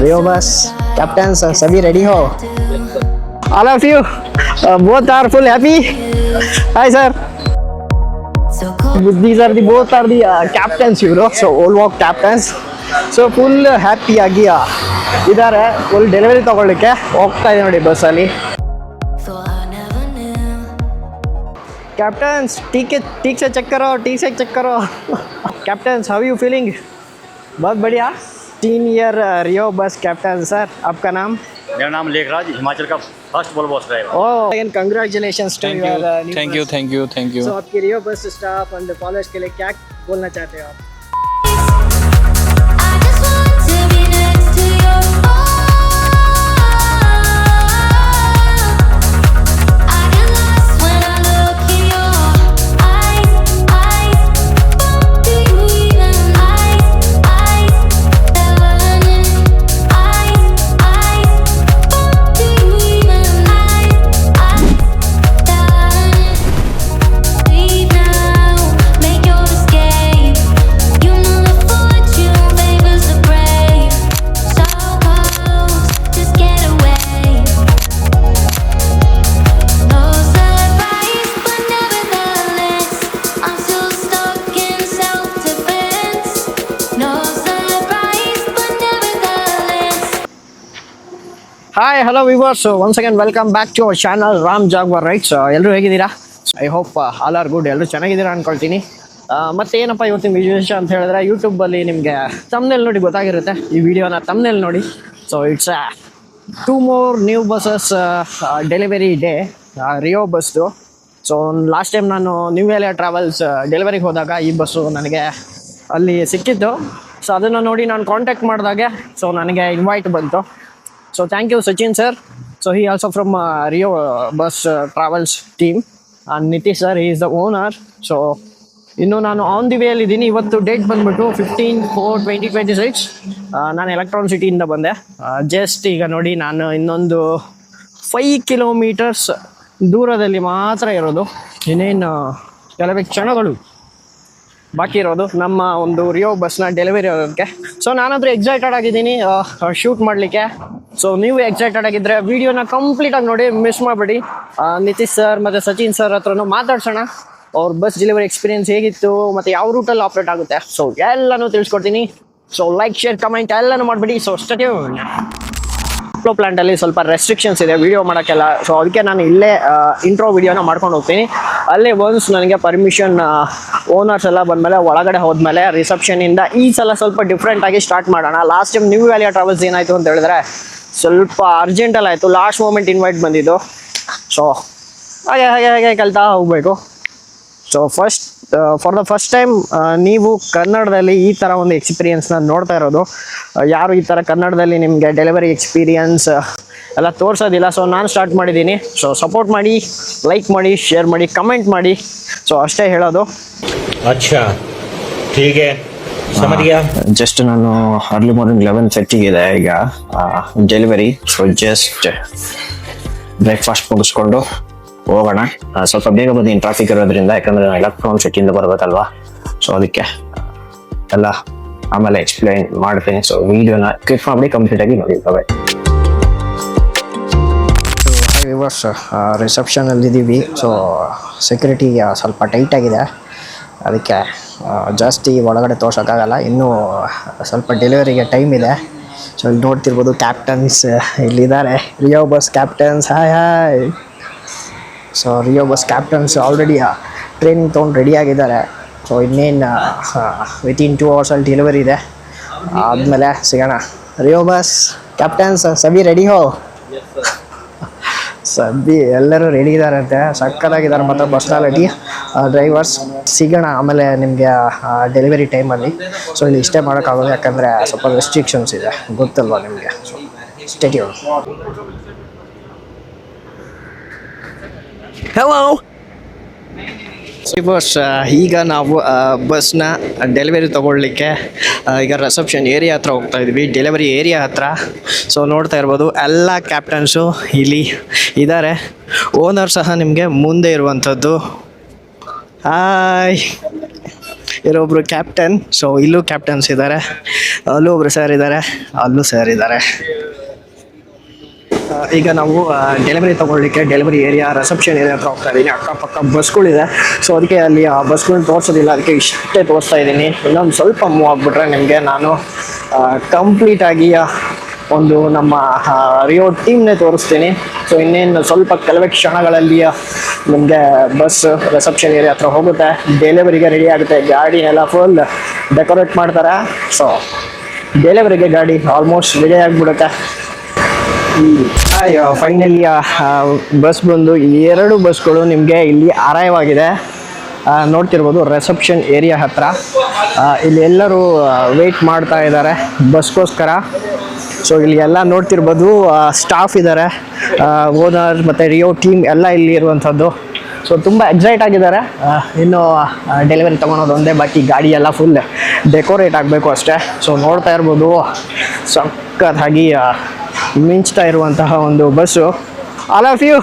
रियो बस कैप्टन सभी रेडी हो all of you both are full happy hi sir these are the both are the captains you know so all walk captains so full happy ಆಗಿ ಇದ್ದಾರೆ full delivery ತಗೊಳ್ಳಿಕ್ಕೆ ಹೋಗ್ತಾ ಇದೆ ನೋಡಿ ಬಸ್ಸಲ್ಲಿ कैप्टन्स ठीक से चेक करो कैप्टन्स हाउ यू फीलिंग बहुत बढ़िया 3 ईयर रियो बस कैप्टन सर आपका नाम मेरा नाम लेखराज हिमाचल का first Volvo bus driver oh again congratulations to your thank you so आपकी रियो बस स्टाफ एंड फॉलोअर्स के लिए क्या बोलना चाहते हो आप hi hello viewers once again welcome back to our channel Ram Jaguar rights ಎಲ್ಲರೂ ಹೇಗಿದ್ದೀರಾ I hope all are good ಎಲ್ಲರೂ ಚೆನ್ನಾಗಿದ್ದೀರಾ ಅಂದ್ಕೊಳ್ತೀನಿ ಮತ್ತೆ ಏನಪ್ಪ ಇವತ್ತಿನ ವಿಶೇಷ ಅಂತ ಹೇಳಿದ್ರೆ ಯೂಟ್ಯೂಬಲ್ಲಿ ನಿಮಗೆ ತಮ್ನೇಲ್ ನೋಡಿ ಗೊತ್ತಾಗಿರುತ್ತೆ ಈ ವಿಡಿಯೋನ ತಮ್ನೇಲ್ ನೋಡಿ so it's 2 more new buses delivery day Rio ಬಸ್ದು ಸೊ ಲಾಸ್ಟ್ ಟೈಮ್ ನಾನು ನ್ಯೂ ವ್ಯಾಲಿ ಟ್ರಾವೆಲ್ಸ್ ಡೆಲಿವರಿಗೆ ಹೋದಾಗ ಈ ಬಸ್ಸು ನನಗೆ ಅಲ್ಲಿ ಸಿಕ್ಕಿತ್ತು ಸೊ ಅದನ್ನು ನೋಡಿ ನಾನು ಕಾಂಟ್ಯಾಕ್ಟ್ ಮಾಡಿದಾಗೆ ಸೊ ನನಗೆ ಇನ್ವೈಟ್ ಬಂತು So thank you Sachin sir. So he also from Rio bus travels team and Nitish sir he is the owner. So ಇನ್ನು ನಾನು ಆನ್ ದಿ ವೇ ಅಲ್ಲಿ ಇದ್ದೀನಿ. ಇವತ್ತು ಡೇಟ್ ಬಂದ್ಬಿಟ್ಟು 15/4/2026. ನಾನು ಎಲೆಕ್ಟ್ರಾನ್ ಸಿಟಿಯಿಂದ ಬಂದೆ. ಜಸ್ಟ್ ಈಗ ನೋಡಿ ನಾನು ಇನ್ನೊಂದು 5 ಕಿಲೋಮೀಟರ್ಸ್ ದೂರದಲ್ಲಿ ಮಾತ್ರ ಇರೋದು. ಇನ್ನೇನು ಕೆಲವೇ ಕ್ಷಣಗಳು ಬಾಕಿ ಇರೋದು ನಮ್ಮ ಒಂದು ರಿಯೋ ಬಸ್ನ ಡೆಲಿವರಿ ಆಗೋಕ್ಕೆ. ಸೊ ನಾನಾದರೂ ಎಕ್ಸೈಟೆಡ್ ಆಗಿದ್ದೀನಿ ಶೂಟ್ ಮಾಡಲಿಕ್ಕೆ. ಸೊ ನೀವು ಎಕ್ಸೈಟೆಡ್ ಆಗಿದ್ದರೆ ವಿಡಿಯೋನ ಕಂಪ್ಲೀಟಾಗಿ ನೋಡಿ, ಮಿಸ್ ಮಾಡಬೇಡಿ. ನಿತೀಶ್ ಸರ್ ಮತ್ತು ಸಚಿನ್ ಸರ್ ಹತ್ರನೂ ಮಾತಾಡ್ಸೋಣ. ಅವ್ರ ಬಸ್ ಡೆಲಿವರಿ ಎಕ್ಸ್ಪೀರಿಯನ್ಸ್ ಹೇಗಿತ್ತು ಮತ್ತು ಯಾವ ರೂಟಲ್ಲಿ ಆಪ್ರೇಟ್ ಆಗುತ್ತೆ ಸೊ ಎಲ್ಲನೂ ತಿಳಿಸ್ಕೊಡ್ತೀನಿ. ಸೊ ಲೈಕ್ ಶೇರ್ ಕಮೆಂಟ್ ಎಲ್ಲನೂ ಮಾಡಿಬಿಡಿ. So stay tuned. ಫ್ಲೋ ಪ್ಲಾಂಟಲ್ಲಿ ಸ್ವಲ್ಪ ರೆಸ್ಟ್ರಿಕ್ಷನ್ಸ್ ಇದೆ ವಿಡಿಯೋ ಮಾಡೋಕ್ಕೆಲ್ಲ. ಸೊ ಅದಕ್ಕೆ ನಾನು ಇಲ್ಲೇ ಇಂಟ್ರೋ ವಿಡಿಯೋನ ಮಾಡ್ಕೊಂಡು ಹೋಗ್ತೀನಿ. ಅಲ್ಲೇ ಒನ್ಸ್ ನನಗೆ ಪರ್ಮಿಷನ್ ಓನರ್ಸ್ ಎಲ್ಲ ಬಂದಮೇಲೆ ಒಳಗಡೆ ಹೋದ್ಮೇಲೆ ರಿಸೆಪ್ಷನಿಂದ ಈ ಸಲ ಸ್ವಲ್ಪ ಡಿಫ್ರೆಂಟಾಗಿ ಸ್ಟಾರ್ಟ್ ಮಾಡೋಣ. ಲಾಸ್ಟ್ ಟೈಮ್ ನ್ಯೂ ವ್ಯಾಲಿಯ ಟ್ರಾವೆಲ್ಸ್ ಏನಾಯಿತು ಅಂತ ಹೇಳಿದ್ರೆ ಸ್ವಲ್ಪ ಅರ್ಜೆಂಟಲ್ಲಿ ಆಯಿತು, ಲಾಸ್ಟ್ ಮೂಮೆಂಟ್ ಇನ್ವೈಟ್ ಬಂದಿದ್ದು. ಸೊ ಹಾಗೆ ಹಾಗೆ ಹಾಗೆ ಕಲಿತಾ ಹೋಗಬೇಕು. So for the first time ನೀವು ಕನ್ನಡದಲ್ಲಿ ಈ ಥರ ಒಂದು ಎಕ್ಸ್ಪೀರಿಯನ್ಸ್ನ ನೋಡ್ತಾ ಇರೋದು. ಯಾರು ಈ ಥರ ಕನ್ನಡದಲ್ಲಿ ನಿಮಗೆ ಡೆಲಿವರಿ ಎಕ್ಸ್ಪೀರಿಯನ್ಸ್ ಎಲ್ಲ ತೋರಿಸೋದಿಲ್ಲ. ಸೊ ನಾನು ಸ್ಟಾರ್ಟ್ ಮಾಡಿದ್ದೀನಿ. ಸೊ ಸಪೋರ್ಟ್ ಮಾಡಿ, ಲೈಕ್ ಮಾಡಿ, ಶೇರ್ ಮಾಡಿ, ಕಮೆಂಟ್ ಮಾಡಿ. ಸೊ ಅಷ್ಟೇ ಹೇಳೋದು. अच्छा ठीक है समझ गया. ಜಸ್ಟ್ ನಾನು ಅರ್ಲಿ ಮಾರ್ನಿಂಗ್ 11:30 ಇದೆ ಈಗ ಡೆಲಿವರಿ. ಸೊ ಜಸ್ಟ್ ಬ್ರೇಕ್ಫಾಸ್ಟ್ ಮುಗಿಸ್ಕೊಂಡು ಹೋಗೋಣ. ಸ್ವಲ್ಪ ಬೇಗ ಬಂದೀನಿ ಟ್ರಾಫಿಕ್ ಇರೋದ್ರಿಂದ, ಯಾಕಂದರೆ ನಾನು ಎಲೆಕ್ಟ್ರಾನ್ ಸಿಟಿಯಿಂದ ಬರಬೇಕಲ್ವಾ. ಸೊ ಅದಕ್ಕೆ ಎಲ್ಲ ಆಮೇಲೆ ಎಕ್ಸ್ಪ್ಲೈನ್ ಮಾಡ್ತೀನಿ. ಸೊ ವಿಡಿಯೋನ ಕ್ಲಿಕ್ ಮಾಡಿ ಕಂಪ್ಲೀಟಾಗಿ ನೋಡಿ. ವಿವರ್ಸ್ ರಿಸೆಪ್ಷನಲ್ಲಿದ್ದೀವಿ. ಸೊ ಸೆಕ್ಯೂರಿಟಿ ಸ್ವಲ್ಪ ಟೈಟಾಗಿದೆ, ಅದಕ್ಕೆ ಜಾಸ್ತಿ ಒಳಗಡೆ ತೋರ್ಸೋಕ್ಕಾಗಲ್ಲ. ಇನ್ನೂ ಸ್ವಲ್ಪ ಡೆಲಿವರಿಗೆ ಟೈಮ್ ಇದೆ. ಸೊ ಇಲ್ಲಿ ನೋಡ್ತಿರ್ಬೋದು ಕ್ಯಾಪ್ಟನ್ಸ್ ಇಲ್ಲಿದ್ದಾರೆ, Rio bus captains. Hi hi. So Rio bus captains already training ತೊಗೊಂಡು ರೆಡಿಯಾಗಿದ್ದಾರೆ. ಸೊ ಇನ್ನೇನು ವಿತಿನ್ 2 ಅವರ್ಸಲ್ಲಿ ಡೆಲಿವರಿ ಇದೆ. ಆದಮೇಲೆ ಸಿಗೋಣ. ರಿಯೋ ಬಸ್ ಕ್ಯಾಪ್ಟನ್ಸ್ ಸಭಿ ರೆಡಿ ಹೋ. ಸದ್ದಿ ಎಲ್ಲರೂ ರೆಡಿ ಇದ್ದಾರಂತೆ, ಸಕ್ಕತ್ತಾಗಿದ್ದಾರೆ. ಮತ್ತು ಪರ್ಸ್ನಾಲಿಟಿ ಡ್ರೈವರ್ಸ್ ಸಿಗೋಣ ಆಮೇಲೆ ನಿಮಗೆ ಡೆಲಿವರಿ ಟೈಮಲ್ಲಿ. ಸೊ ಇಲ್ಲಿ ಇಷ್ಟೇ ಮಾಡೋಕ್ಕಾಗೋದು, ಯಾಕಂದರೆ ಸ್ವಲ್ಪ ರೆಸ್ಟ್ರಿಕ್ಷನ್ಸ್ ಇದೆ, ಗೊತ್ತಲ್ವ ನಿಮಗೆ. So stay tune. Hello bus, ಈಗ ನಾವು ಬಸ್ನ ಡೆಲಿವರಿ ತೊಗೊಳ್ಲಿಕ್ಕೆ ಈಗ ರಿಸೆಪ್ಷನ್ ಏರಿಯಾ ಹತ್ರ ಹೋಗ್ತಾ ಇದ್ವಿ, ಡೆಲಿವರಿ ಏರಿಯಾ ಹತ್ರ. ಸೊ ನೋಡ್ತಾ ಇರ್ಬೋದು ಎಲ್ಲ ಕ್ಯಾಪ್ಟನ್ಸು ಇಲ್ಲಿ ಇದ್ದಾರೆ. ಓನರ್ ಸಹ ನಿಮಗೆ ಮುಂದೆ ಇರುವಂಥದ್ದು. ಹಾಯ್. ಇರೊಬ್ರು ಕ್ಯಾಪ್ಟನ್. ಸೊ ಇಲ್ಲೂ ಕ್ಯಾಪ್ಟನ್ಸ್ ಇದ್ದಾರೆ, ಅಲ್ಲೂ ಒಬ್ರು ಸರ್ ಇದ್ದಾರೆ, ಅಲ್ಲೂ ಸರ್ ಇದ್ದಾರೆ. ಈಗ ನಾವು ಡೆಲಿವರಿ ತೊಗೊಳ್ಳಿಕ್ಕೆ ಡೆಲಿವರಿ ಏರಿಯಾ ರಿಸೆಪ್ಷನ್ ಏರಿಯಾ ಹತ್ರ ಹೋಗ್ತಾ ಇದ್ದೀನಿ. ಅಕ್ಕಪಕ್ಕ ಬಸ್ಗಳಿದೆ. ಸೊ ಅದಕ್ಕೆ ಅಲ್ಲಿ ಆ ಬಸ್ಗಳನ್ನ ತೋರಿಸೋದಿಲ್ಲ, ಅದಕ್ಕೆ ಇಷ್ಟೇ ತೋರಿಸ್ತಾ ಇದ್ದೀನಿ. ಇನ್ನೊಂದು ಸ್ವಲ್ಪ ಮೂವ್ ಆಗಿಬಿಟ್ರೆ ನಿಮಗೆ ನಾನು ಕಂಪ್ಲೀಟಾಗಿ ಒಂದು ನಮ್ಮ ರಿಯೋ ಟೀಮ್ನೇ ತೋರಿಸ್ತೀನಿ. ಸೊ ಇನ್ನೇನು ಸ್ವಲ್ಪ ಕೆಲವೇ ಕ್ಷಣಗಳಲ್ಲಿ ನಿಮಗೆ ಬಸ್ ರಿಸೆಪ್ಷನ್ ಏರಿಯಾ ಹತ್ರ ಹೋಗುತ್ತೆ, ಡೆಲಿವರಿಗೆ ರೆಡಿ ಆಗುತ್ತೆ. ಗಾಡಿನೆಲ್ಲ ಫುಲ್ ಡೆಕೋರೇಟ್ ಮಾಡ್ತಾರೆ. ಸೊ ಡೆಲಿವರಿಗೆ ಗಾಡಿ ಆಲ್ಮೋಸ್ಟ್ ರೆಡಿ ಆಗಿಬಿಡುತ್ತೆ. ಫೈನಲಿ ಬಸ್ ಬಂದು 2 ಬಸ್ಗಳು ನಿಮಗೆ ಇಲ್ಲಿ ಅರೈವ್ ಆಗಿದೆ. ನೋಡ್ತಿರ್ಬೋದು ರಿಸೆಪ್ಷನ್ ಏರಿಯಾ ಹತ್ರ ಇಲ್ಲಿ ಎಲ್ಲರೂ ವೆಯ್ಟ್ ಮಾಡ್ತಾ ಇದ್ದಾರೆ ಬಸ್ಗೋಸ್ಕರ. ಸೊ ಇಲ್ಲಿ ಎಲ್ಲ ನೋಡ್ತಿರ್ಬೋದು ಸ್ಟಾಫ್ ಇದ್ದಾರೆ, ಓನರ್ ಮತ್ತು ರಿಯೋ ಟೀಮ್ ಎಲ್ಲ ಇಲ್ಲಿ ಇರುವಂಥದ್ದು. ಸೊ ತುಂಬ ಎಕ್ಸೈಟ್ ಆಗಿದ್ದಾರೆ. ಇನ್ನು ಡೆಲಿವರಿ ತೊಗೊಳೋದು ಒಂದೇ ಬಾಕಿ, ಗಾಡಿ ಎಲ್ಲ ಫುಲ್ ಡೆಕೋರೇಟ್ ಆಗಬೇಕು ಅಷ್ಟೇ. ಸೊ ನೋಡ್ತಾ ಇರ್ಬೋದು ಸಖತ್ತಾಗಿ ಮಿಂಚ್ತಾ ಇರುವಂತಹ ಒಂದು bus. All of you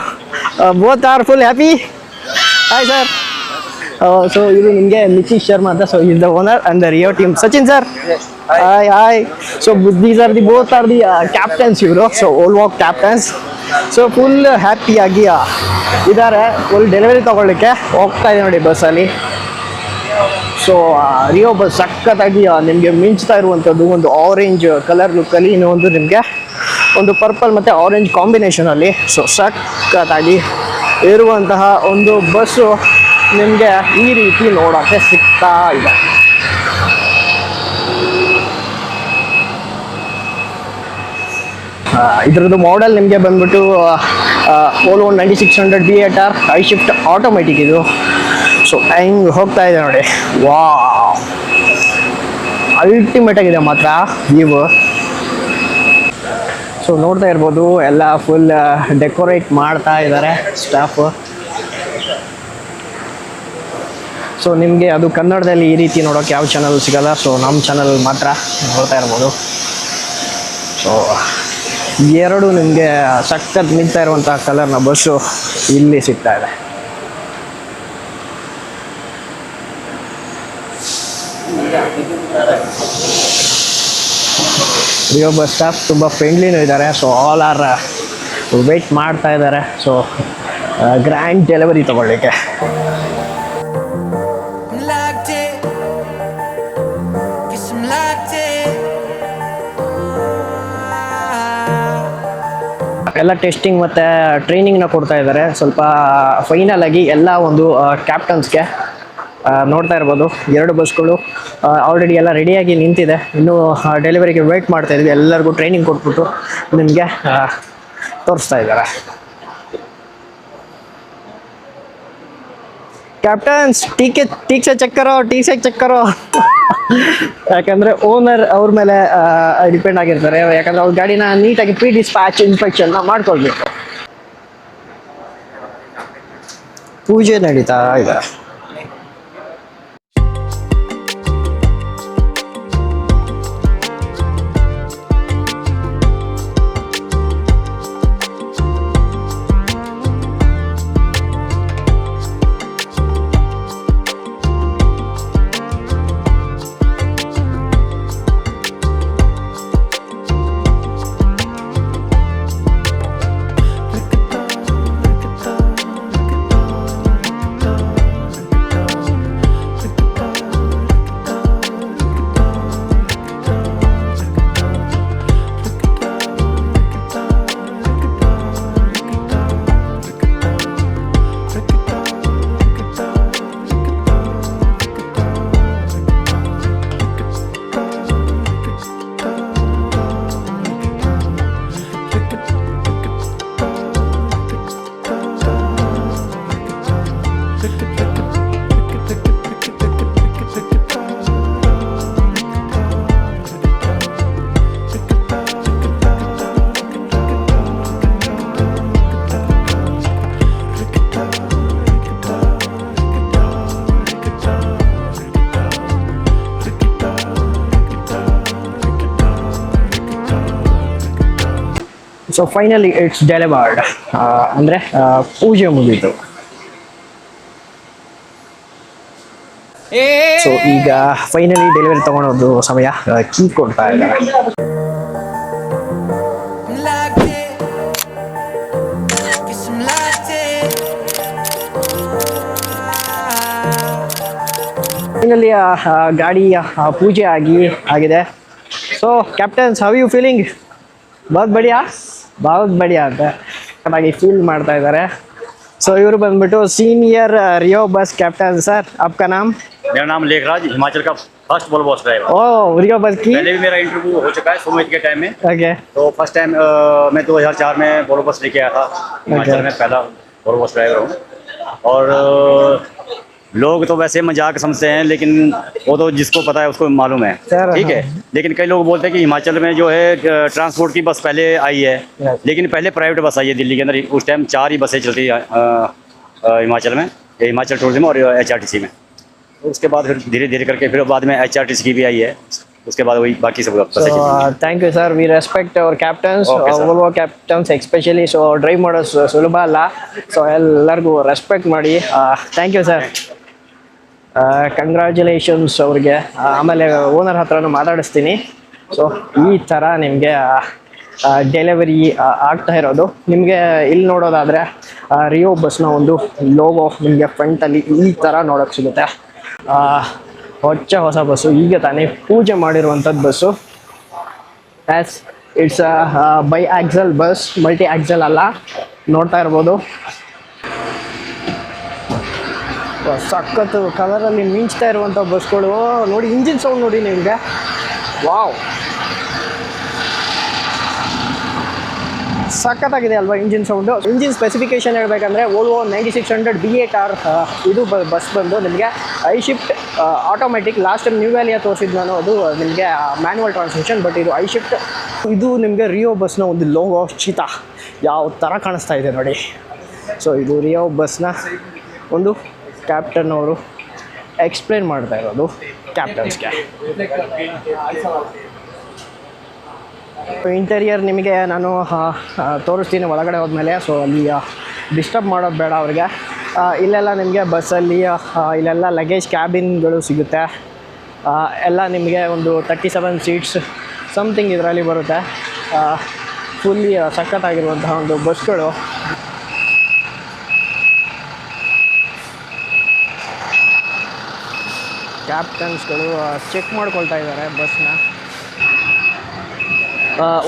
both are full happy. Hi sir. So ಇದು ನಿಮಗೆ ನಿತೀಶ್ ಶರ್ಮಾ ಅಂತ. So is the owner and the Rio team. Sachin sir, hi hi. So these are the both are the captains ಇವರು. ಸೊ ಓಲ್ವಾಕ್ captains. So full ಹ್ಯಾಪಿಯಾಗಿ ಇದ್ದಾರೆ. Full delivery ತೊಗೊಳ್ಳಿಕ್ಕೆ ಹೋಗ್ತಾ ಇದೆ ನೋಡಿ ಬಸ್ಸಲ್ಲಿ. ಸೊ ರಿಯೋ ಬಸ್ ಸಖತ್ತಾಗಿ ನಿಮಗೆ ಮಿಂಚ್ತಾ ಇರುವಂಥದ್ದು ಒಂದು ಆರೆಂಜ್ ಕಲರ್ ಲುಕ್ಕಲ್ಲಿ, ಇನ್ನೊಂದು ನಿಮಗೆ ಒಂದು ಪರ್ಪಲ್ ಮತ್ತು ಆರೆಂಜ್ ಕಾಂಬಿನೇಷನಲ್ಲಿ. ಸೊ ಸಖತ್ತಾಗಿ ಇರುವಂತಹ ಒಂದು ಬಸ್ಸು ನಿಮಗೆ ಈ ರೀತಿ ನೋಡೋಕ್ಕೆ ಸಿಗ್ತಾ ಇದೆ. ಇದರದ್ದು ಮಾಡೆಲ್ ನಿಮಗೆ ಬಂದ್ಬಿಟ್ಟು Ola 9600 BATR high shift automatic ಇದು. ಸೊ ಹೆಂಗೆ ಹೋಗ್ತಾ ಇದೆ ನೋಡಿ, ವಾ ಅಲ್ಟಿಮೇಟ್ ಆಗಿದೆ ಮಾತ್ರ ವ್ಯೂ. ಸೊ ನೋಡ್ತಾ ಇರ್ಬೋದು ಎಲ್ಲ ಫುಲ್ ಡೆಕೋರೇಟ್ ಮಾಡ್ತಾ ಇದ್ದಾರೆ ಸ್ಟಾಫ್. ಸೊ ನಿಮಗೆ ಅದು ಕನ್ನಡದಲ್ಲಿ ಈ ರೀತಿ ನೋಡೋಕೆ ಯಾವ ಚಾನಲ್ ಸಿಗಲ್ಲ. ಸೊ ನಮ್ಮ ಚಾನಲ್ ಮಾತ್ರ ನೋಡ್ತಾ ಇರ್ಬೋದು. ಸೊ 2 ನಿಮಗೆ ಸಖತ್ ನಿಂತಾ ಇರುವಂಥ ಕಲರ್ನ ಬಸ್ಸು ಇಲ್ಲಿ ಸಿಗ್ತಾ ಇದೆ. ರಿಯೋ ಬಸ್ ಸ್ಟಾಫ್ ತುಂಬ ಫ್ರೆಂಡ್ಲಿನೂ ಇದ್ದಾರೆ. ಸೊ ಆಲ್ ಆರ್ ವೆಯ್ಟ್ ಮಾಡ್ತಾ ಇದ್ದಾರೆ. ಸೊ ಗ್ರ್ಯಾಂಡ್ ಡೆಲಿವರಿ ತೊಗೊಳ್ಳಿಕ್ಕೆ. ಎಲ್ಲ ಟೆಸ್ಟಿಂಗ್ ಮತ್ತು ಟ್ರೈನಿಂಗ್ನ ಕೊಡ್ತಾ ಇದ್ದಾರೆ. ಸ್ವಲ್ಪ ಫೈನಲ್ ಆಗಿ ಎಲ್ಲ ಒಂದು ಕ್ಯಾಪ್ಟನ್ಸ್ಗೆ ನೋಡ್ತಾ ಇರ್ಬೋದು 2 ಬಸ್ಗಳು ಆಲ್ರೆಡಿ ಎಲ್ಲ ರೆಡಿಯಾಗಿ ನಿಂತಿದೆ. ಇನ್ನೂ ಡೆಲಿವರಿಗೆ ವೆಯ್ಟ್ ಮಾಡ್ತಾ ಇದ್ವಿ. ಎಲ್ಲರಿಗೂ ಟ್ರೈನಿಂಗ್ ಕೊಟ್ಬಿಟ್ಟು ನಿಮಗೆ ತೋರಿಸ್ತಾ ಇದ್ದಾರೆ. ಕ್ಯಾಪ್ಟನ್ಸ್ ಟೀಕ್ ಸೆ ಚೆಕ್ ಕರೋ ಯಾಕಂದರೆ ಓನರ್ ಅವ್ರ ಮೇಲೆ ಡಿಪೆಂಡ್ ಆಗಿರ್ತಾರೆ. ಯಾಕಂದರೆ ಅವ್ರ ಗಾಡಿನ ನೀಟಾಗಿ ಡಿಸ್ಪ್ಯಾಚ್ ಇನ್ಸ್ಪೆಕ್ಷನ್ನ ಮಾಡ್ಕೊಳ್ಬೇಕು. ಪೂಜೆ ನಡೀತಾ ಇದೆ. So finally it's delivered. ಅಂದರೆ ಪೂಜೆ ಮುಗೀತು. ಸೊ ಈಗ ಫೈನಲಿ ಡೆಲಿವರಿ ತಗೊಳೋದು ಸಮಯ, ಕೀ ಕೊಡ್ತಾ ಇದ್ದಾರೆ. ಫೈನಲಿ ಗಾಡಿಯ ಪೂಜೆ ಆಗಿದೆ. So captains, how you feeling? ಬಹುತ್ ಬಡಿಯಾ ಅಂತ ಹಾಗಾಗಿ ಫೀಲ್ ಮಾಡ್ತಾ ಇದ್ದಾರೆ. ಸೊ ಇವರು ಬಂದ್ಬಿಟ್ಟು ಸೀನಿಯರ್ रियो बस कैप्टन. सर आपका नाम? मेरा नाम लेखराज, हिमाचल का फर्स्ट वोल्वो बस ड्राइवर। ओ रियो बस की पहले भी मेरा इंटरव्यू हो चुका है सुमित के टाइम में। ओके. तो फर्स्ट टाइम मैं 2004 में वोल्वो बस लेके आया था हिमाचल में, पहला वोल्वो बस ड्राइवर हूँ। और लोग तो वैसे मजाक समझते हैं, लेकिन वो तो जिसको पता है उसको मालूम है, सर, ठीक है। लेकिन कई लोग बोलते हैं कि हिमाचल में जो है ट्रांसपोर्ट की बस पहले आई है, लेकिन पहले प्राइवेट बस आई है दिल्ली के अंदर। उस टाइम 4 ही बसें चलती हिमाचल में, हिमाचल टूरिज्म और HRTC में। उसके बाद फिर धीरे धीरे करके फिर बाद में HRTC की भी आई है, उसके बाद वही बाकी सब बसें चलती हैं। Thank you sir. We respect our captains, Okay, sir. Volvo captains especially. So drive ಮಾಡೋದು ಸುಲಭ ಅಲ್ಲ, ಸೊ ಎಲ್ಲರಿಗೂ ರೆಸ್ಪೆಕ್ಟ್ ಮಾಡಿ. ಥ್ಯಾಂಕ್ ಯು ಸರ್, ಕಂಗ್ರ್ಯಾಚುಲೇಷನ್ಸ್ ಅವ್ರಿಗೆ. ಆಮೇಲೆ ಓನರ್ ಹತ್ರನೂ ಮಾತಾಡಿಸ್ತೀನಿ. ಸೊ ಈ ಥರ ನಿಮಗೆ ಡೆಲಿವರಿ ಆಗ್ತಾ ಇರೋದು. ನಿಮಗೆ ಇಲ್ಲಿ ನೋಡೋದಾದರೆ ರಿಯೋ ಬಸ್ನ ಒಂದು ಲೋಗೋ ನಿಮಗೆ ಫ್ರಂಟಲ್ಲಿ ಈ ಥರ ನೋಡೋಕ್ಕೆ ಸಿಗುತ್ತೆ. ಹೊಸ ಬಸ್ಸು, ಈಗ ತಾನೇ ಪೂಜೆ ಮಾಡಿರುವಂಥದ್ದು bus. As it's by axle bus, multi axle ಅಲ್ಲ. ನೋಡ್ತಾ ಇರ್ಬೋದು ಸಖತ್ತು ಕಲರಲ್ಲಿ ಮಿಂಚ್ತಾ ಇರುವಂಥ ಬಸ್ಗಳು. ನೋಡಿ ಇಂಜಿನ್ ಸೌಂಡ್ ನೋಡಿ ನಿಮಗೆ, ವಾವ್, ಸಖತ್ತಾಗಿದೆ ಅಲ್ವಾ ಇಂಜಿನ್ ಸೌಂಡು. ಇಂಜಿನ್ ಸ್ಪೆಸಿಫಿಕೇಶನ್ ಹೇಳಬೇಕಂದ್ರೆ ವೋಲ್ವೋ 9600 B8R ಇದು ಬಸ್ ಬಂದು ನಿಮಗೆ ಐಶಿಫ್ಟ್ ಆಟೋಮೆಟಿಕ್. ಲಾಸ್ಟ್ ಟೈಮ್ ನ್ಯೂ ವ್ಯಾಲಿಯ ತೋರಿಸಿದ್ದು ನಾನು, ಅದು ನಿಮಗೆ ಮ್ಯಾನ್ಯುವಲ್ ಟ್ರಾನ್ಸ್ಮಿಷನ್, ಬಟ್ ಇದು ಐಶಿಫ್ಟ್. ಇದು ನಿಮಗೆ ರಿಯೋ ಬಸ್ನ ಒಂದು ಲೋಗೋ ಚೀತಾ ಯಾವ ಥರ ಕಾಣಿಸ್ತಾ ಇದೆ ನೋಡಿ. ಸೊ ಇದು ರಿಯೋ ಬಸ್ನ ಒಂದು ಕ್ಯಾಪ್ಟನ್ ಅವರು ಎಕ್ಸ್ಪ್ಲೇನ್ ಮಾಡ್ತಾ ಇರೋದು ಕ್ಯಾಪ್ಟನ್ಸ್ಗೆ. ಇಂಟೀರಿಯರ್ ನಿಮಗೆ ನಾನು ತೋರಿಸ್ತೀನಿ ಒಳಗಡೆ ಹೋದ್ಮೇಲೆ. ಸೊ ಅಲ್ಲಿ ಡಿಸ್ಟರ್ಬ್ ಮಾಡೋದು ಬೇಡ ಅವ್ರಿಗೆ. ಇಲ್ಲೆಲ್ಲ ನಿಮಗೆ ಬಸ್ಸಲ್ಲಿ ಇಲ್ಲೆಲ್ಲ ಲಗೇಜ್ ಕ್ಯಾಬಿನ್ಗಳು ಸಿಗುತ್ತೆ. ಎಲ್ಲ ನಿಮಗೆ ಒಂದು 37 ಸೀಟ್ಸ್ ಸಮಥಿಂಗ್ ಇದರಲ್ಲಿ ಬರುತ್ತೆ. ಫುಲ್ಲಿ ಸಖತ್ತಾಗಿರುವಂತಹ ಒಂದು ಬಸ್ಗಳು. ಕ್ಯಾಪ್ಟನ್ಸ್ಗಳು ಚೆಕ್ ಮಾಡ್ಕೊಳ್ತಾ ಇದ್ದಾರೆ ಬಸ್ನ.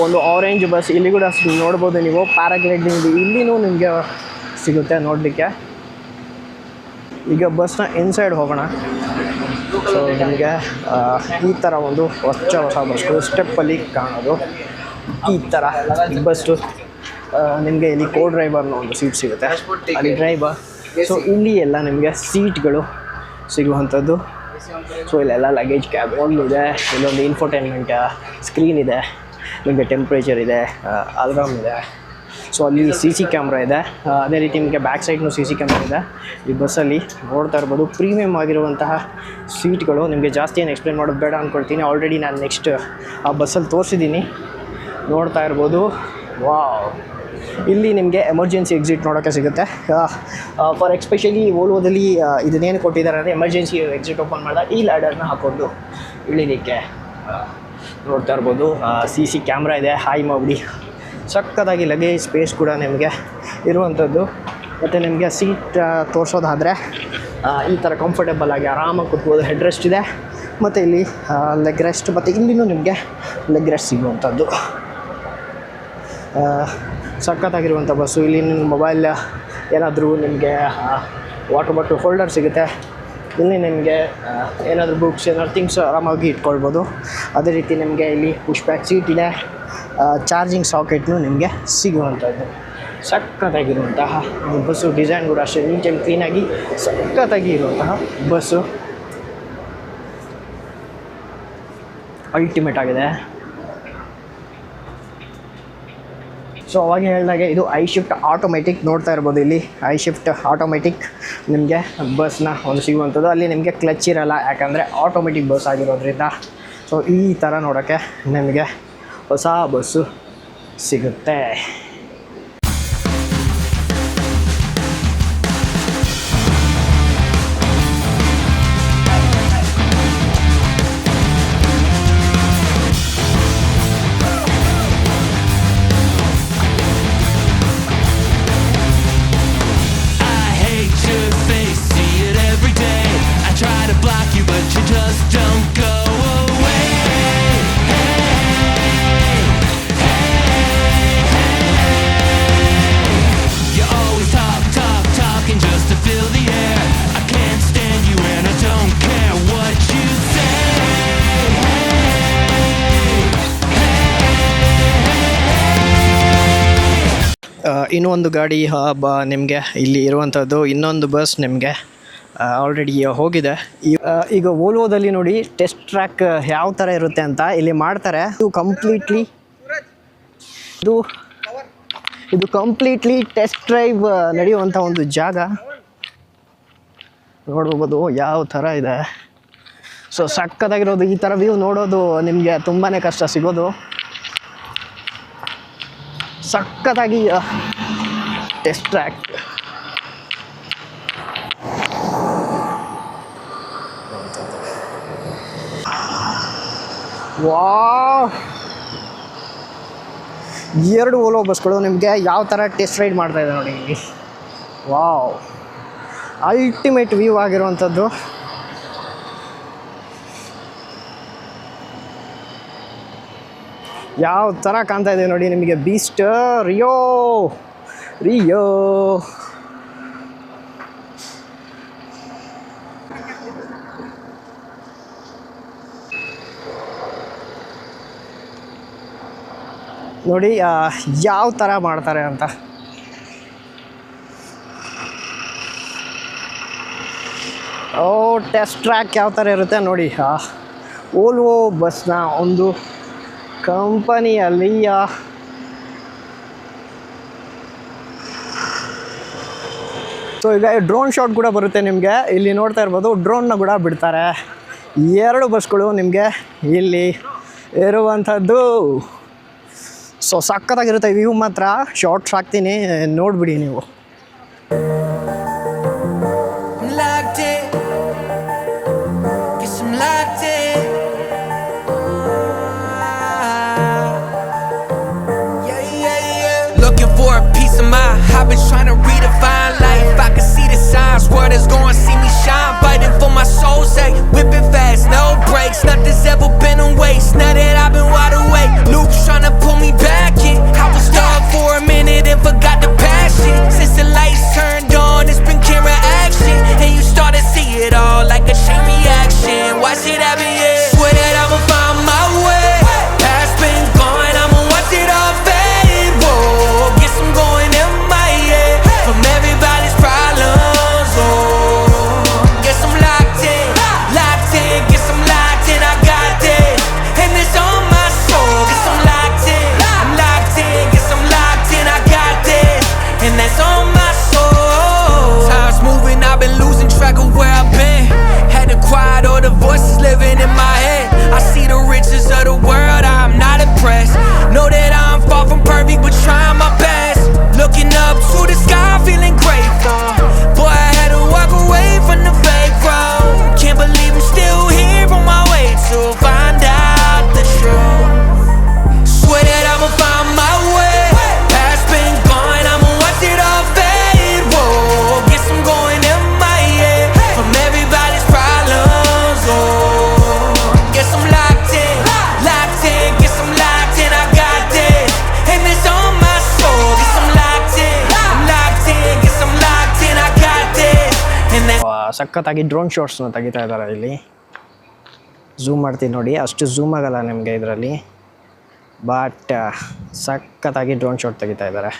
ಒಂದು ಆರೆಂಜ್ ಬಸ್ ಇಲ್ಲಿ ಕೂಡ ನೋಡ್ಬೋದು ನೀವು. ಪ್ಯಾರಾಗ್ಲೈಡಿಂಗ್ ಇಲ್ಲಿನೂ ನಿಮಗೆ ಸಿಗುತ್ತೆ ನೋಡಲಿಕ್ಕೆ. ಈಗ ಬಸ್ನ ಇನ್ಸೈಡ್ ಹೋಗೋಣ. ಸೊ ನಿಮಗೆ ಈ ಥರ ಒಂದು ಹೊಸ ಬಸ್ಗಳು ಸ್ಟೆಪ್ಪಲ್ಲಿ ಕಾಣೋದು ಈ ಥರ ಬಸ್ಸು. ನಿಮಗೆ ಇಲ್ಲಿ ಕೋ ಡ್ರೈವರ್ನ ಒಂದು ಸೀಟ್ ಸಿಗುತ್ತೆ, ಅಲ್ಲಿ ಡ್ರೈವರ್. ಸೊ ಇಲ್ಲಿ ಎಲ್ಲ ನಿಮಗೆ ಸೀಟ್ಗಳು ಸಿಗುವಂಥದ್ದು. ಸೊ ಇಲ್ಲೆಲ್ಲ ಲಗೇಜ್ ಕ್ಯಾಬ್ ಇದೆ. ಇಲ್ಲೊಂದು ಇನ್ಫೋಟೈನ್ಮೆಂಟ್ ಸ್ಕ್ರೀನ್ ಇದೆ, ನಿಮಗೆ ಟೆಂಪ್ರೇಚರ್ ಇದೆ, ಅಲಾರ್ಮ್ ಇದೆ. ಸೊ ಅಲ್ಲಿ CC ಕ್ಯಾಮ್ರಾ ಇದೆ. ಅದೇ ರೀತಿ ನಿಮಗೆ ಬ್ಯಾಕ್ ಸೈಡ್ನೂ CC ಕ್ಯಾಮ್ರಾ ಇದೆ. ಈ ಬಸ್ಸಲ್ಲಿ ನೋಡ್ತಾ ಇರ್ಬೋದು ಪ್ರೀಮಿಯಮ್ ಆಗಿರುವಂತಹ ಸೀಟ್ಗಳು. ನಿಮಗೆ ಜಾಸ್ತಿ ಏನು ಎಕ್ಸ್ಪ್ಲೇನ್ ಮಾಡೋದು ಬೇಡ ಅಂದ್ಕೊಳ್ತೀನಿ. ಆಲ್ರೆಡಿ ನಾನು ನೆಕ್ಸ್ಟ್ ಆ ಬಸ್ಸಲ್ಲಿ ತೋರಿಸಿದ್ದೀನಿ, ನೋಡ್ತಾ ಇರ್ಬೋದು. ವಾವ್, ಇಲ್ಲಿ ನಿಮಗೆ ಎಮರ್ಜೆನ್ಸಿ ಎಕ್ಸಿಟ್ ನೋಡೋಕ್ಕೆ ಸಿಗುತ್ತೆ. ಫಾರ್ ಎಕ್ಸ್ಪೆಷಲಿ ವೋಲ್ವೋದಲ್ಲಿ ಇದನ್ನೇನು ಕೊಟ್ಟಿದ್ದಾರೆ ಅಂದರೆ ಎಮರ್ಜೆನ್ಸಿ ಎಕ್ಸಿಟ್ ಓಪನ್ ಮಾಡಿದಾಗ ಈ ಲ್ಯಾಡರ್ನ ಹಾಕ್ಕೊಂಡು ಇಳಿಲಿಕ್ಕೆ ನೋಡ್ತಾ ಇರ್ಬೋದು. CC ಕ್ಯಾಮ್ರಾ ಇದೆ, ಹಾಯ್ ಮಾಡಿ. ಸಕ್ಕತ್ತಾಗಿ ಲಗೇಜ್ ಸ್ಪೇಸ್ ಕೂಡ ನಿಮಗೆ ಇರುವಂಥದ್ದು. ಮತ್ತು ನಿಮಗೆ ಸೀಟ್ ತೋರಿಸೋದಾದರೆ ಈ ಥರ ಕಂಫರ್ಟೇಬಲ್ ಆಗಿ ಆರಾಮಾಗಿ ಕೂತ್ಬೋದು. ಹೆಡ್ ರೆಸ್ಟ್ ಇದೆ, ಮತ್ತು ಇಲ್ಲಿ ಲೆಗ್ ರೆಸ್ಟ್, ಮತ್ತು ಇಲ್ಲಿನೂ ನಿಮಗೆ ಲೆಗ್ ರೆಸ್ಟ್ ಸಿಗುವಂಥದ್ದು. ಸಖತ್ತಾಗಿರುವಂಥ ಬಸ್ಸು. ಇಲ್ಲಿ ನಿಮ್ಮ ಮೊಬೈಲ್ ಏನಾದರೂ ನಿಮಗೆ ವಾಟರ್ ಬಾಟಲ್ ಹೋಲ್ಡರ್ ಸಿಗುತ್ತೆ. ಇಲ್ಲಿ ನಿಮಗೆ ಏನಾದರೂ ಬುಕ್ಸ್ ಏನಾದ್ರು ಥಿಂಗ್ಸ್ ಆರಾಮಾಗಿ ಇಟ್ಕೊಳ್ಬೋದು. ಅದೇ ರೀತಿ ನಿಮಗೆ ಇಲ್ಲಿ ಪುಷ್ ಬ್ಯಾಕ್ ಸೀಟ್ ಇದೆ, ಚಾರ್ಜಿಂಗ್ ಸಾಕೆಟ್ನು ನಿಮಗೆ ಸಿಗುವಂಥದ್ದು. ಸಖತ್ತಾಗಿರುವಂತಹ ಬಸ್ಸು. ಡಿಸೈನ್ ಕೂಡ ಅಷ್ಟೇ ನೀಟ್ ಆ್ಯಂಡ್ ಕ್ಲೀನಾಗಿ ಸಖತ್ತಾಗಿ ಇರುವಂತಹ ಬಸ್ಸು. ಅಲ್ಟಿಮೇಟ್ ಆಗಿದೆ. ಸೊ ಅವಾಗ ಹೇಳಿದಾಗೆ ಇದು ಐಶಿಫ್ಟ್ ಆಟೋಮೆಟಿಕ್ ನೋಡ್ತಾ ಇರ್ಬೋದು. ಇಲ್ಲಿ ಐಶಿಫ್ಟ್ ಆಟೋಮೆಟಿಕ್ ನಿಮಗೆ ಬಸ್ನ ಒಂದು ಸಿಗುವಂಥದ್ದು. ಅಲ್ಲಿ ನಿಮಗೆ ಕ್ಲಚ್ ಇರಲ್ಲ, ಯಾಕಂದರೆ ಆಟೋಮೆಟಿಕ್ ಬಸ್ ಆಗಿರೋದ್ರಿಂದ. ಸೊ ಈ ಥರ ನೋಡೋಕ್ಕೆ ನಿಮಗೆ ಹೊಸ ಬಸ್ಸು ಸಿಗುತ್ತೆ. ಇನ್ನೊಂದು ಗಾಡಿ ನಿಮಗೆ ಇಲ್ಲಿ ಇರುವಂಥದ್ದು ಇನ್ನೊಂದು ಬಸ್ ನಿಮಗೆ ಆಲ್ರೆಡಿ ಹೋಗಿದೆ. ಈಗ ವೋಲ್ವೋದಲ್ಲಿ ನೋಡಿ ಟೆಸ್ಟ್ ಟ್ರ್ಯಾಕ್ ಯಾವ ಥರ ಇರುತ್ತೆ ಅಂತ ಇಲ್ಲಿ ಮಾಡ್ತಾರೆ. ಇದು ಕಂಪ್ಲೀಟ್ಲಿ ಟೆಸ್ಟ್ ಡ್ರೈವ್ ನಡೆಯುವಂಥ ಒಂದು ಜಾಗ. ನೋಡ್ಬೋದು ಯಾವ ಥರ ಇದೆ. ಸೊ ಸಕ್ಕತ್ತಾಗಿರೋದು. ಈ ಥರ ವ್ಯೂ ನೋಡೋದು ನಿಮಗೆ ತುಂಬಾ ಕಷ್ಟ ಸಿಗೋದು. ಸಕ್ಕತ್ತಾಗಿ ಟೆಸ್ಟ್ ಟ್ರ್ಯಾಕ್. ವಾವ್, 2 ಓಲೋ ಬಸ್ಗಳು ನಿಮಗೆ ಯಾವ ಥರ ಟೆಸ್ಟ್ ರೈಡ್ ಮಾಡ್ತಾ ಇದೆ ನೋಡಿ. ವಾವ್, ಅಲ್ಟಿಮೇಟ್ ವ್ಯೂ ಆಗಿರುವಂಥದ್ದು. ಯಾವ ಥರ ಕಾಣ್ತಾ ಇದೆ ನೋಡಿ ನಿಮಗೆ. ಬೀಸ್ಟ್ ರಿಯೋ ನೋಡಿ ಯಾವ ಥರ ಮಾಡ್ತಾರೆ ಅಂತ. ಟೆಸ್ಟ್ ಟ್ರ್ಯಾಕ್ ಯಾವ ಥರ ಇರುತ್ತೆ ನೋಡಿ. ವೋಲ್ವೋ ಬಸ್ನ ಒಂದು ಕಂಪನಿಯಲ್ಲಿ ಸೊ ಈಗ ಡ್ರೋನ್ ಶಾಟ್ ಕೂಡ ಬರುತ್ತೆ ನಿಮಗೆ. ಇಲ್ಲಿ ನೋಡ್ತಾ ಇರ್ಬೋದು, ಡ್ರೋನ್ನ ಕೂಡ ಬಿಡ್ತಾರೆ. 2 ಬಸ್ಗಳು ನಿಮಗೆ ಇಲ್ಲಿ ಇರುವಂಥದ್ದು. ಸೊ ಸಕ್ಕತ್ತಾಗಿರುತ್ತೆ ವ್ಯೂ ಮಾತ್ರ. ಶಾರ್ಟ್ಸ್ ಹಾಕ್ತೀನಿ, ನೋಡಿಬಿಡಿ ನೀವು. Looking for a piece of mind. I've been trying to redefine life. I can see the signs. Word is gonna see me shine. Fighting for my soul's sake. Whipping fast, no brakes. Nothing's ever been a waste. Now that I've been wide awake, Luke's trying to pull me back in. I was stuck for a minute and forgot the passion. Since the lights turned on, it's been camera action, and you start to see it all like a chain reaction. Watch it happen, yeah. Swear that I'ma find my way. Past been gone, I'ma watch it all fade. Whoa, guess I'm going MIA from everybody's problems. Oh, guess I'm locked in. Guess I'm locked in. I got this, and it's on my soul. Guess I'm locked in. Guess I'm locked in. I got this, and that's on my soul. Time's moving, I've been losing track of where I've been. Had to quiet all the voices living in my head. I see the riches of the world, I'm not impressed. Know that I'm far from perfect, but trying my best. Looking up to the sky, feeling grateful. Boy, I had to walk away from the fake road. Can't believe I'm still here on my way to find out the truth. Swear that I'ma find my way. Past been gone, I'ma watch it all fade. Whoa, guess I'm going MIA from everybody's problems. Oh, guess I'm locked in. Guess I'm locked in. I got this, and it's on my soul. Guess I'm locked in. Guess I'm locked in. I got this, and that's ಸಖತ್ತಾಗಿ drone ಶಾಟ್ಸ್ನ ತೆಗಿತಾ ಇದ್ದಾರೆ ಇಲ್ಲಿ. Zoom ಮಾಡ್ತೀನಿ ನೋಡಿ, ಅಷ್ಟು zoom ಆಗಲ್ಲ ನಿಮಗೆ ಇದರಲ್ಲಿ, ಬಟ್ ಸಖತ್ತಾಗಿ ಡ್ರೋನ್ ಶಾಟ್ ತೆಗಿತಾ ಇದ್ದಾರೆ.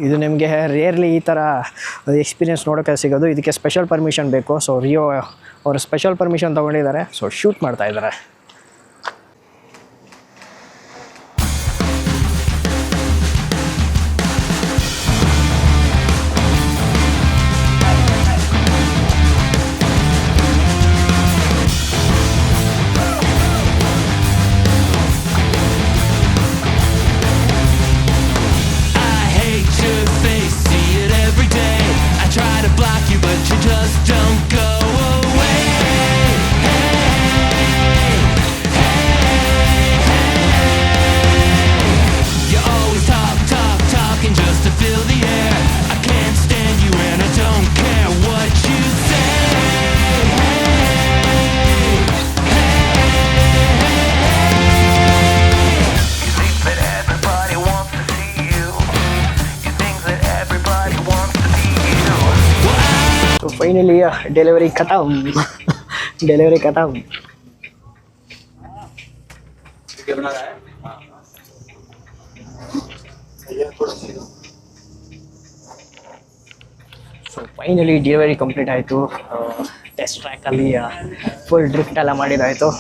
ಇದು ನಿಮಗೆ ರೇರ್ಲಿ ಈ ಥರ ಎಕ್ಸ್ಪೀರಿಯೆನ್ಸ್ ನೋಡೋಕ್ಕೆ ಸಿಗೋದು. ಇದಕ್ಕೆ ಸ್ಪೆಷಲ್ ಪರ್ಮಿಷನ್ ಬೇಕು. ಸೊ ರಿಯೋ ಅವರು ಸ್ಪೆಷಲ್ ಪರ್ಮಿಷನ್ ತೊಗೊಂಡಿದ್ದಾರೆ. ಸೊ ಶೂಟ್ ಮಾಡ್ತಾ ಇದ್ದಾರೆ. I hate your face, see it every day. I try to block you, but you just don't go away. You always talking just to fill the air. I can't stand you and I don't care what you say. You think that everybody wants to see you. You think that everybody wants to be you. So finally delivery ಖತಮ್. Delivery ಖತಮ್. So finally delivery complete ಆಯಿತು. Test ಟ್ರ್ಯಾಕಲ್ಲಿ full drift ಎಲ್ಲ ಮಾಡಿದ್ದಾಯಿತು.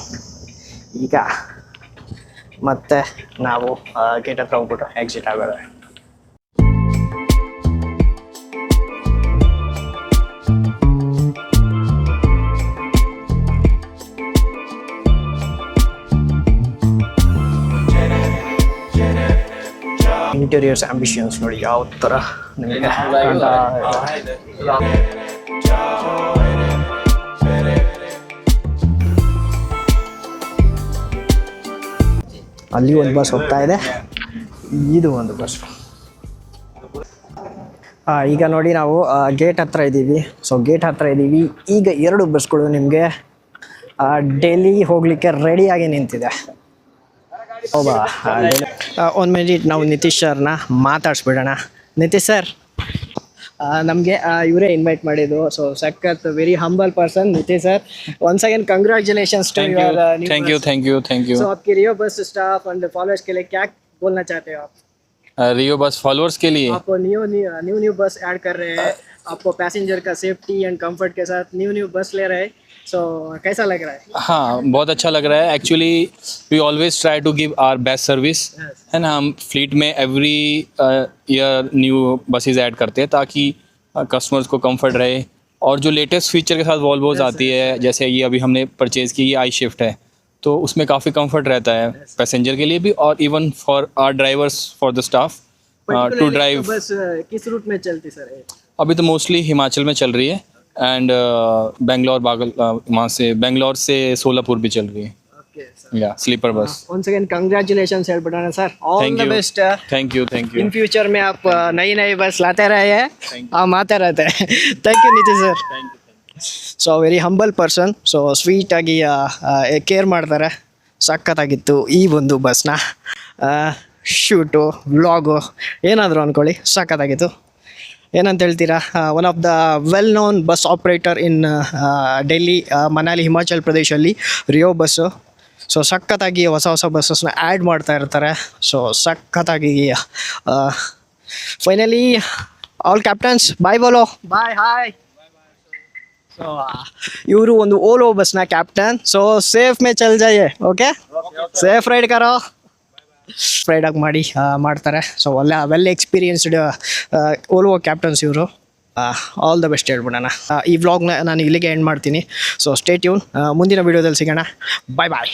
ಈಗ ಮತ್ತೆ ನಾವು gate ಹತ್ರ ಹೋಗ್ಬಿಟ್ಟು ಎಕ್ಸಿಟ್ ಆಗೋದು. ಇಂಟೀರಿಯರ್ಸ್ ಆಂಬಿಷನ್ಸ್ ನೋಡಿ ಯಾವ ಥರ ನಿಮಗೆ ಕಾಣ್ತಾ ಇದೆ. ಅಲ್ಲಿ ಒಂದು ಬಸ್ ಹೋಗ್ತಾ ಇದೆ, ಇದು ಒಂದು ಬಸ್. ಈಗ ನೋಡಿ ನಾವು ಗೇಟ್ ಹತ್ರ ಇದ್ದೀವಿ. ಸೊ ಗೇಟ್ ಹತ್ರ ಇದ್ದೀವಿ. ಈಗ 2 ಬಸ್ಗಳು ನಿಮಗೆ ಡೆಲ್ಲಿ ಹೋಗಲಿಕ್ಕೆ ರೆಡಿಯಾಗಿ ನಿಂತಿದೆ. ಒಂದು ಮಿನಿಟ್ ನಾವು ನಿತೀಶ್ ಸರ್ನ ಮಾತಾಡಿಸ್ಬಿಡೋಣ. ನಿತೀಶ್ ಸರ್, ನಮಗೆ ಇವರೇ ಇನ್ವೈಟ್ ಮಾಡಿದ್ದು. ಸೊ ಸಖತ್ very humble person Nitish sir. once again congratulations to your new thank you so आपके रियो बस स्टाफ एंड फॉलोअर्स के लिए क्या बोलना चाहते हो आप? रियो बस फॉलोअर्स के लिए आप न्यू बस ऐड कर रहे हैं, आपको पैसेंजर का सेफ्टी एंड कंफर्ट के साथ न्यू बस ले रहे हैं. सो कैसा लग रहा है? हाँ, बहुत अच्छा लग रहा है. Actually we always try to give our best service, है ना. हम फ्लीट में every year new buses add करते हैं ताकि कस्टमर्स को कंफर्ट रहे. और जो लेटेस्ट फीचर के साथ वॉल्वोज आती है, जैसे ये अभी हमने परचेज़ की, ये आई शिफ्ट है, तो उसमें काफ़ी कंफर्ट रहता है पैसेंजर के लिए भी और even for our drivers, for the staff to drive. Bus किस रूट में चलती सर? अभी तो मोस्टली हिमाचल में चल रही है एंड बेंगलोर वहाँ से बेंगलोर से सोलापुर भी चल रही है. या sleeper bus. once again congratulations ಹೇಳ್ಬಿಡೋಣ ಸರ್. All Thank the you. Best. Thank you in future में आप नई बस लाते रहे, हम आते रहते हैं. Thank you Nitish sir. So very humble person. So ಸ್ವೀಟಾಗಿ ಕೇರ್ ಮಾಡ್ತಾರೆ. ಸಖತ್ತಾಗಿತ್ತು ಈ ಒಂದು ಬಸ್ನ ಶೂಟು ವ್ಲಾಗು ಏನಾದರೂ ಅಂದ್ಕೊಳ್ಳಿ, ಸಖತ್ತಾಗಿತ್ತು. ಏನಂತ ಹೇಳ್ತೀರಾ? One of the well known bus operator in Delhi, Manali, Himachal ಪ್ರದೇಶಲ್ಲಿ ರಿಯೋ ಬಸ್ಸು. ಸೊ ಸಖತ್ತಾಗಿ ಹೊಸ ಬಸ್ಸಸ್ನ ಆ್ಯಡ್ ಮಾಡ್ತಾ ಇರ್ತಾರೆ. ಸೊ ಸಖತ್ತಾಗಿ ಫೈನಲಿ ಆಲ್ ಕ್ಯಾಪ್ಟನ್ಸ್ ಬಾಯ್ ಬೋಲೋ. Bye hi. ಸೊ ಇವರು ಒಂದು ಓಲೋ ಬಸ್ನ ಕ್ಯಾಪ್ಟನ್. ಸೊ ಸೇಫ್ ಮೇ ಚಲ್ ಜಾಯೆ. ಓಕೆ, ಸೇಫ್ ರೈಡ್ ಕರೋ. ರೈಡಾಗಿ ಮಾಡ್ತಾರೆ. ಸೊ ವೆಲ್ ಎಕ್ಸ್ಪೀರಿಯನ್ಸ್ಡ್ ಓಲೋ ಕ್ಯಾಪ್ಟನ್ಸ್ ಇವರು. ಆಲ್ ದ ಬೆಸ್ಟ್ ಹೇಳ್ಬಿಡೋಣ. ಈ ವ್ಲಾಗ್ನ ನಾನು ಇಲ್ಲಿಗೆ ಎಂಡ್ ಮಾಡ್ತೀನಿ. So stay tune. ಮುಂದಿನ ವೀಡಿಯೋದಲ್ಲಿ ಸಿಗೋಣ. ಬಾಯ್ ಬಾಯ್.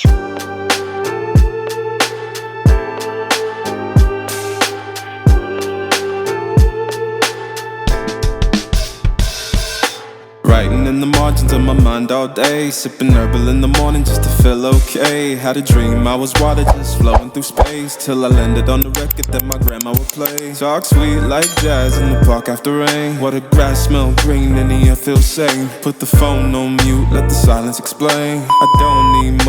Writing in the margins of my mind all day, sipping herbal in the morning just to feel okay. Had a dream I was water just flowing through space, till I landed on the record that my grandma would play. Talk sweet like jazz in the park after rain. What a grass smell green and the air feels sane. Put the phone on mute, let the silence explain. I don't need much.